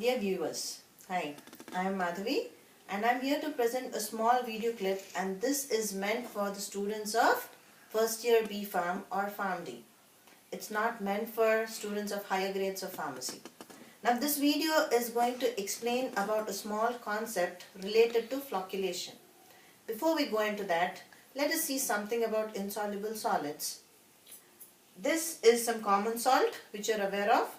Dear viewers, hi, I am Madhavi and I am here to present a small video clip, and this is meant for the students of first year B Pharm or PharmD. It's not meant for students of higher grades of pharmacy. Now this video is going to explain about a small concept related to flocculation. Before we go into that, let us see something about insoluble solids. This is some common salt which you are aware of.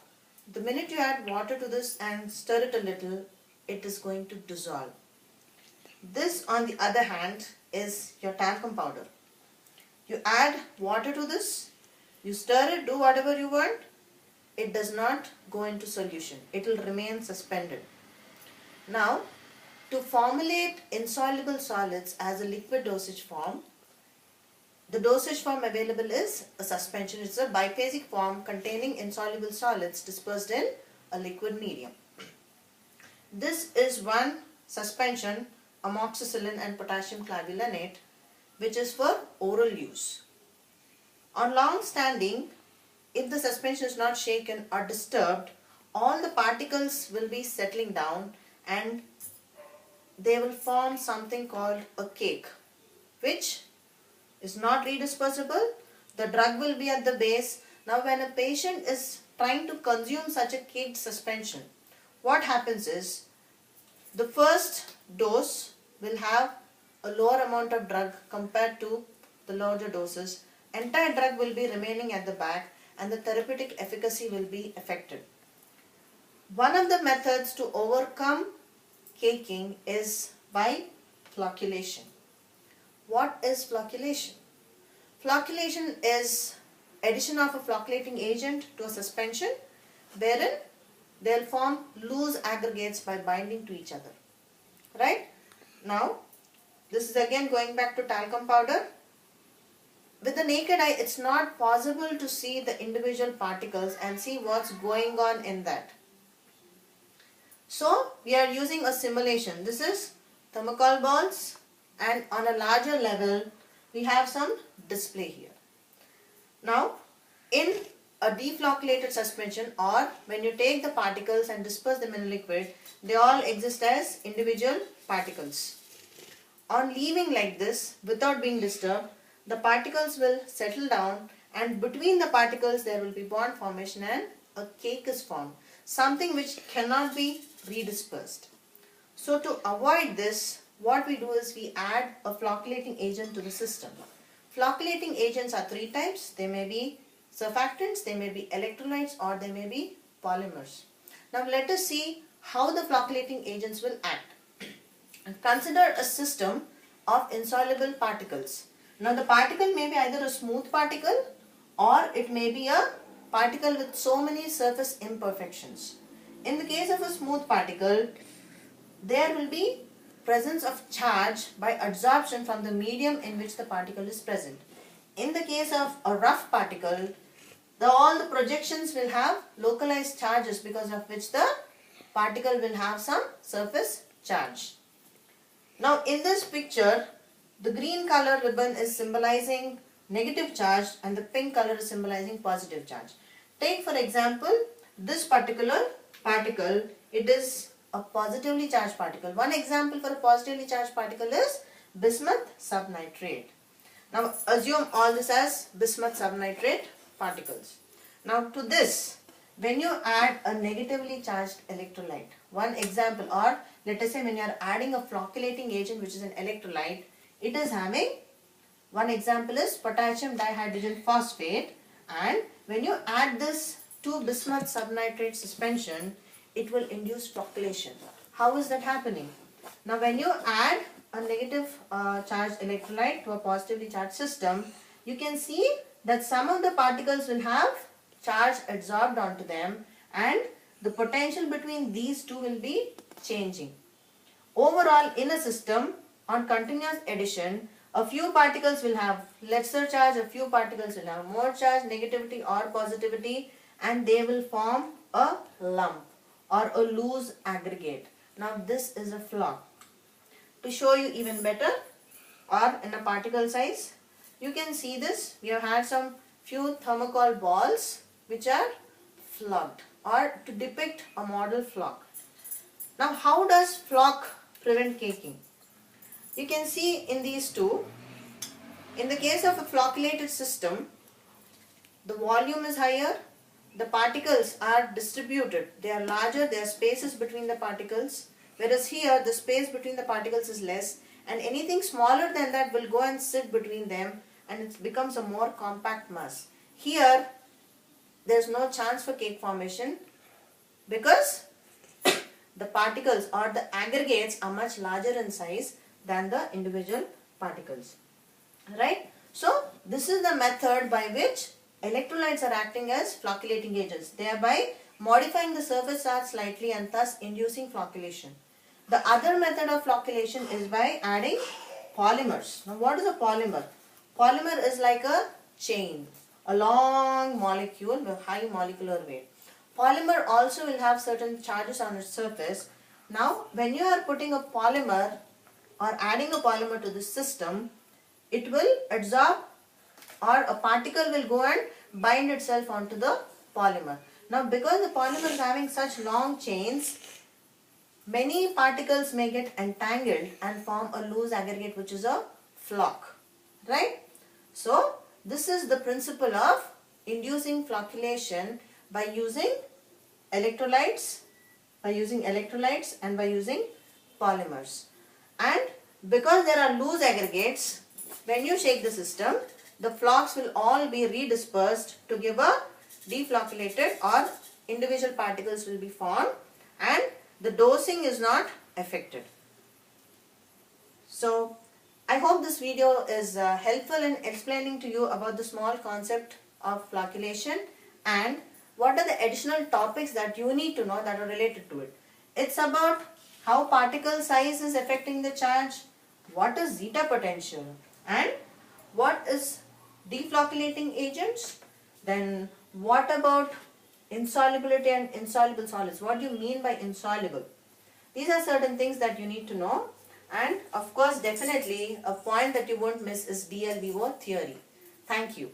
The minute you add water to this and stir it a little, it is going to dissolve. This, on the other hand, is your talcum powder. You add water to this, you stir it, do whatever you want, it does not go into solution. It will remain suspended. Now, to formulate insoluble solids as a liquid dosage form, the dosage form available is a suspension. It's a biphasic form containing insoluble solids dispersed in a liquid medium. This is one suspension, amoxicillin and potassium clavulanate, which is for oral use. On long standing, if the suspension is not shaken or disturbed, all the particles will be settling down and they will form something called a cake, which is not redispersible. The drug will be at the base. Now when a patient is trying to consume such a caked suspension, what happens is the first dose will have a lower amount of drug compared to the larger doses. Entire drug will be remaining at the back and the therapeutic efficacy will be affected. One of the methods to overcome caking is by flocculation. What is flocculation? Flocculation is addition of a flocculating agent to a suspension wherein they will form loose aggregates by binding to each other. Right? Now, this is again going back to talcum powder. With the naked eye, it's not possible to see the individual particles and see what's going on in that. So, we are using a simulation. This is thermocol balls, and on a larger level we have some display here. Now in a deflocculated suspension, or when you take the particles and disperse them in liquid, they all exist as individual particles. On leaving like this without being disturbed, the particles will settle down and between the particles there will be bond formation and a cake is formed, something which cannot be redispersed. So to avoid this, what we do is we add a flocculating agent to the system. Flocculating agents are three types. They may be surfactants, they may be electrolytes, or they may be polymers. Now let us see how the flocculating agents will act. Consider a system of insoluble particles. Now the particle may be either a smooth particle or it may be a particle with so many surface imperfections. In the case of a smooth particle, there will be presence of charge by adsorption from the medium in which the particle is present. In the case of a rough particle, all the projections will have localized charges because of which the particle will have some surface charge. Now in this picture, the green color ribbon is symbolizing negative charge and the pink color is symbolizing positive charge. Take for example this particular particle, it is a positively charged particle. One example for a positively charged particle is bismuth subnitrate. Now assume all this as bismuth subnitrate particles. Now to this, when you add a negatively charged electrolyte, one example, or let us say when you are adding a flocculating agent which is an electrolyte, it is having, one example is potassium dihydrogen phosphate, and when you add this to bismuth subnitrate suspension, it will induce flocculation. How is that happening? Now when you add a negative charged electrolyte to a positively charged system, you can see that some of the particles will have charge adsorbed onto them and the potential between these two will be changing. Overall, in a system on continuous addition, a few particles will have lesser charge, a few particles will have more charge, negativity or positivity, and they will form a lump or a loose aggregate. Now this is a flock. To show you even better, or in a particle size, you can see this. We have had some few thermocol balls which are flocked, or to depict a model flock. Now how does flock prevent caking? You can see in these two. In the case of a flocculated system, the volume is higher, the particles are distributed, they are larger, there are spaces between the particles, whereas here the space between the particles is less, and anything smaller than that will go and sit between them and it becomes a more compact mass. Here there is no chance for cake formation because the particles or the aggregates are much larger in size than the individual particles. Right? So this is the method by which electrolytes are acting as flocculating agents, thereby modifying the surface charge slightly and thus inducing flocculation. The other method of flocculation is by adding polymers. Now what is a polymer? Polymer is like a chain, a long molecule with high molecular weight. Polymer also will have certain charges on its surface. Now when you are putting a polymer or adding a polymer to the system, it will absorb, or a particle will go and bind itself onto the polymer. Now because the polymer is having such long chains, many particles may get entangled and form a loose aggregate which is a flock. Right? So this is the principle of inducing flocculation by using electrolytes and by using polymers. And because there are loose aggregates, when you shake the system, the flocks will all be redispersed to give a deflocculated, or individual particles will be formed and the dosing is not affected. So I hope this video is helpful in explaining to you about the small concept of flocculation and what are the additional topics that you need to know that are related to it. It's about how particle size is affecting the charge, what is zeta potential, and what is deflocculating agents, then what about insolubility and insoluble solids. What do you mean by insoluble? These are certain things that you need to know, and of course definitely a point that you won't miss is DLBO theory. Thank you.